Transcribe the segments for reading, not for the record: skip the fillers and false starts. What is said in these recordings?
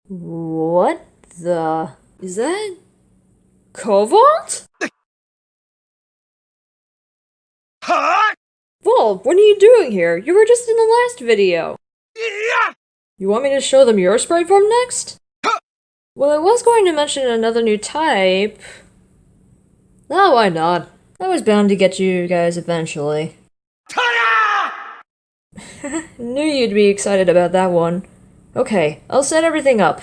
What the... Is that... Cobalt? Huh? Vol, what are you doing here? You were just in the last video. Yeah. You want me to show them your sprite form next? Huh. Well, I was going to mention another new type. No, why not? I was bound to get you guys eventually. Knew you'd be excited about that one. Okay, I'll set everything up.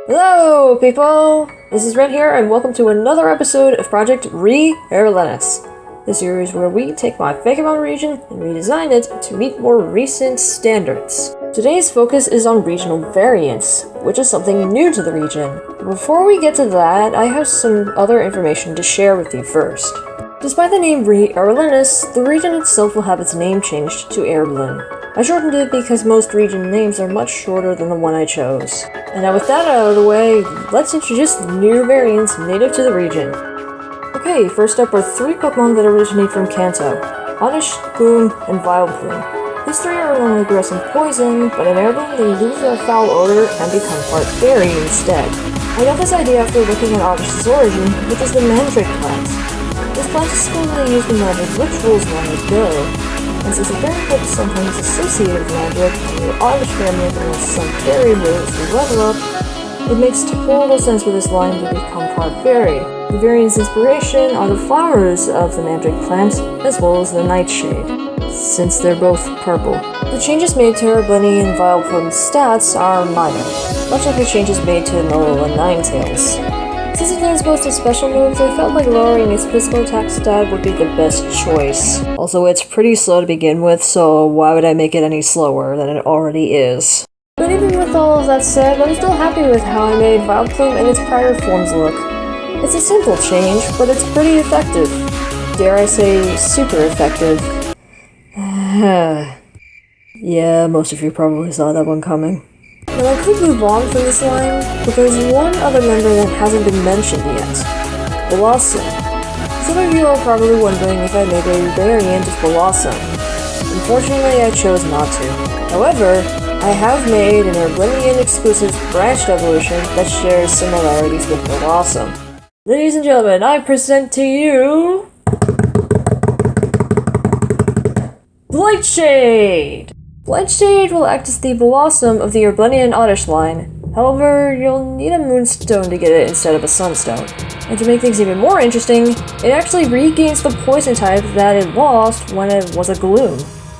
Hello, people! This is Red here, and welcome to another episode of Project Erolenis, the series where we take my Fakemon region and redesign it to meet more recent standards. Today's focus is on regional variants, which is something new to the region. Before we get to that, I have some other information to share with you first. Despite the name Erolenis, the region itself will have its name changed to Airblin. I shortened it because most region names are much shorter than the one I chose. And now with that out of the way, let's introduce the new variants native to the region. Okay, first up are 3 Pokemon that originate from Kanto: Oddish, Gloom, and Vileplume. These 3 are normally aggressive poison, but in Airblin they lose their foul odor and become part fairy instead. I got this idea after looking at Oddish's origin, which is the Mandrake plant. This plant is supposedly used in magic rituals long ago, and since a fairy type is sometimes associated with magic, and the Oddish family has some fairy moves to level up, it makes total sense for this line to become part fairy. The variant's inspiration are the flowers of the Mandrake plant, as well as the Nightshade, since they're both purple. The changes made to Eroblini and Vileplume's stats are minor, much like the changes made to Alola and Ninetales. Since it learns most of special moves, I felt like lowering its physical attack stat would be the best choice. Also, it's pretty slow to begin with, so why would I make it any slower than it already is? But even with all of that said, I'm still happy with how I made Vileplume and its prior forms look. It's a simple change, but it's pretty effective. Dare I say, super effective. Yeah, most of you probably saw that one coming. Now I could move on from this line, but there's one other member that hasn't been mentioned yet. Blossom. Some of you are probably wondering if I made a variant of Blossom. Unfortunately, I chose not to. However, I have made an Eroblinian exclusive branched evolution that shares similarities with Blossom. Ladies and gentlemen, I present to you... Blightshade! Blightshade will act as the Blossom of the Eroblinian Oddish line. However, you'll need a Moonstone to get it instead of a Sunstone. And to make things even more interesting, it actually regains the Poison type that it lost when it was a Gloom.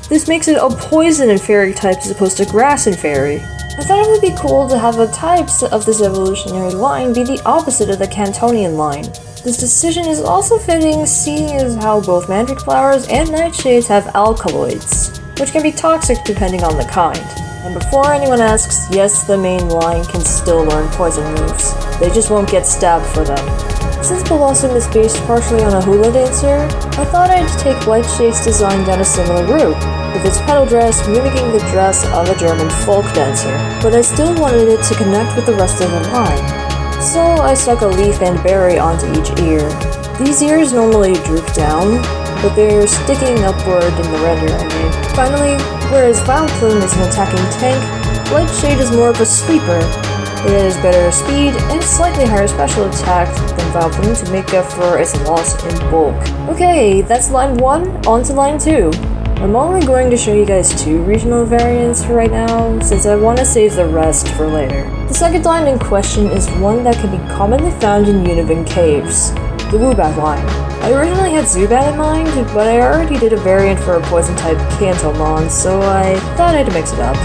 This makes it a Poison and Fairy type as opposed to Grass and Fairy. I thought it would be cool to have the types of this evolutionary line be the opposite of the Cantonian line. This decision is also fitting, seeing as how both Mandrake flowers and Nightshades have alkaloids, which can be toxic depending on the kind. And before anyone asks, yes, the main line can still learn poison moves. They just won't get stabbed for them. Since Blossom is based partially on a hula dancer, I thought I'd take Blightshade's design down a similar route, with its petal dress mimicking the dress of a German folk dancer, but I still wanted it to connect with the rest of the line. So I stuck a leaf and berry onto each ear. These ears normally droop down, but they're sticking upward in the render I made. Finally, whereas Vileplume is an attacking tank, Blightshade is more of a sweeper. It has better speed and slightly higher special attack than Vileplume to make up for its loss in bulk. Okay, that's line 1, on to line 2. I'm only going to show you guys 2 regional variants for right now, since I want to save the rest for later. The second line in question is one that can be commonly found in Univin caves, the Woobat line. I originally had Zubat in mind, but I already did a variant for a poison-type Kantomon, so I thought I'd mix it up.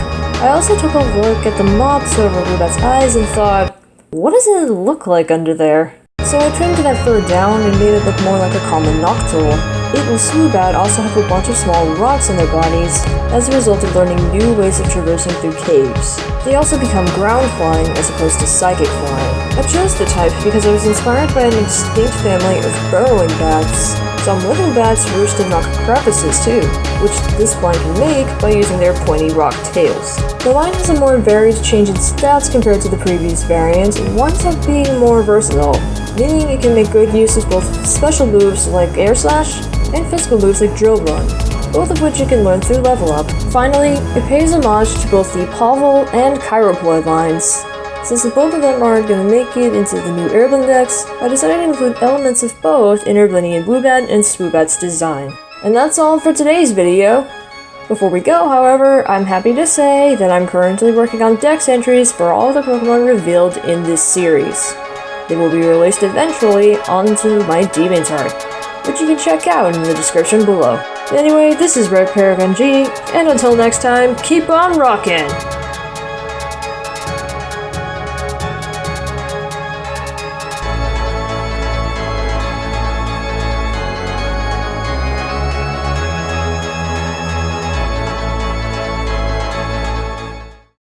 I also took a look at the mops over Woobat's eyes and thought, what does it look like under there? So I trimmed that fur down and made it look more like a common Noctowl. It and Swoobat also have a bunch of small rocks in their bodies as a result of learning new ways of traversing through caves. They also become ground flying as opposed to psychic flying. I chose the type because I was inspired by an extinct family of burrowing bats. Some living bats roost in rock crevices too, which this line can make by using their pointy rock tails. The line has a more varied change in stats compared to the previous variant, and winds up being more versatile, meaning it can make good use of both special moves like Air Slash and physical moves like Drill Run, both of which you can learn through level up. Finally, it pays homage to both the Pavel and Chiroploid lines. Since the both of them aren't going to make it into the new Airblin decks, I decided to include elements of both in Erolenis and Woobat and Swoobat's design. And that's all for today's video. Before we go, however, I'm happy to say that I'm currently working on dex entries for all the Pokemon revealed in this series. They will be released eventually onto my deviantart, which you can check out in the description below. Anyway, this is RedParagonG, and until next time, keep on rockin'!